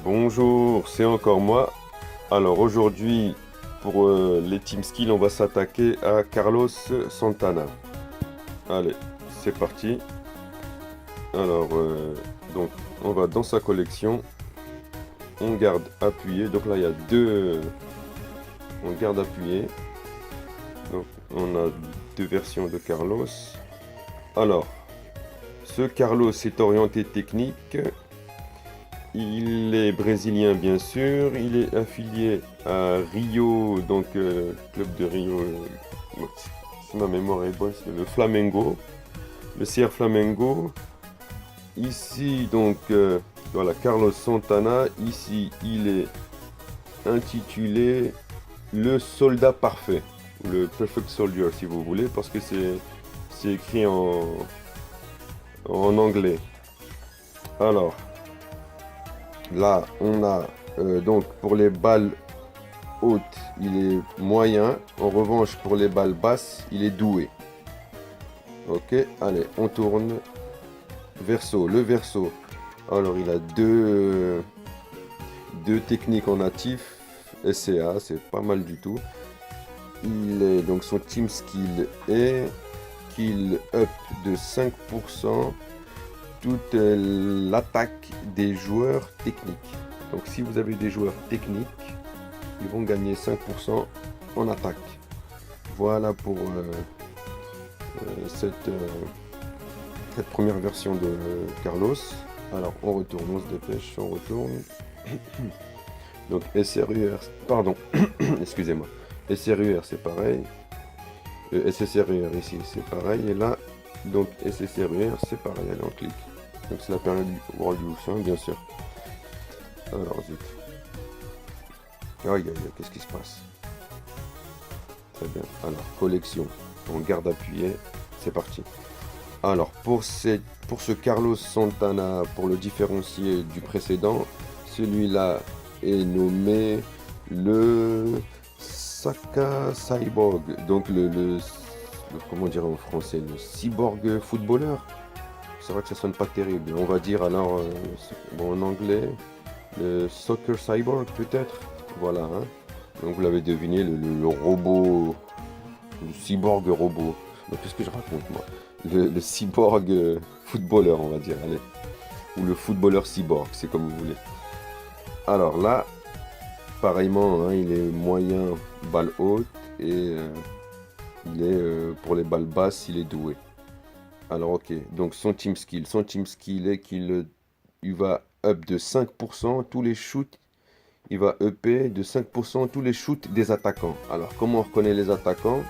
Bonjour, c'est encore moi. Alors aujourd'hui, pour les Team Skill, on va s'attaquer à Carlos Santana. Allez, c'est parti. Alors, donc, on va dans sa collection. On garde appuyé. Donc là, il y a deux. On garde appuyé. Donc, on a deux versions de Carlos. Alors, ce Carlos est orienté technique. Il est brésilien bien sûr, il est affilié à Rio, donc club de Rio, si ma mémoire est bonne, c'est le Flamengo, le CR Flamengo. Ici donc, voilà, Carlos Santana, ici il est intitulé le soldat parfait, ou le Perfect Soldier si vous voulez, parce que c'est écrit en anglais. Alors, là, on a donc pour les balles hautes, il est moyen. En revanche, pour les balles basses, il est doué. Ok, allez, on tourne. Verso, le verso. Alors, il a deux techniques en natif. SCA, c'est pas mal du tout. Il est donc son team skill est kill up de 5%. Toute l'attaque des joueurs techniques. Donc si vous avez des joueurs techniques, ils vont gagner 5% en attaque. Voilà pour cette première version de Carlos. Alors on retourne, on se dépêche, on retourne. Donc SRUR, pardon, excusez-moi. SRUR c'est pareil. SSRUR ici c'est pareil. Et là, donc SSRUR c'est pareil, allez on clique. Donc c'est la période World Youth, hein, bien sûr. Alors zut. Aïe aïe aïe, qu'est-ce qui se passe? Très bien. Alors, collection. On garde appuyé. C'est parti. Alors, pour ce Carlos Santana, pour le différencier du précédent, celui-là est nommé le Saka Cyborg. Donc comment dire en français? Le cyborg footballeur. C'est vrai que ça sonne pas terrible. On va dire alors, bon, en anglais, le Soccer Cyborg peut-être. Voilà. Hein. Donc vous l'avez deviné, le robot, le cyborg robot. Donc qu'est-ce que je raconte moi? Le cyborg footballeur, on va dire. Allez. Ou le footballeur cyborg, c'est comme vous voulez. Alors là, pareillement, hein, il est moyen balle haute et il est pour les balles basses, il est doué. Alors ok, donc son team skill est qu'il il va up de 5% tous les shoots, il va upper de 5% tous les shoots des attaquants. Alors comment on reconnaît les attaquants?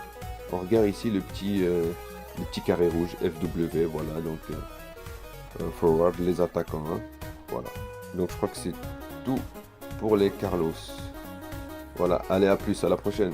On regarde ici le petit carré rouge, FW, voilà, donc forward, les attaquants, hein. Voilà. Donc je crois que c'est tout pour les Carlos. Voilà, allez à plus, à la prochaine.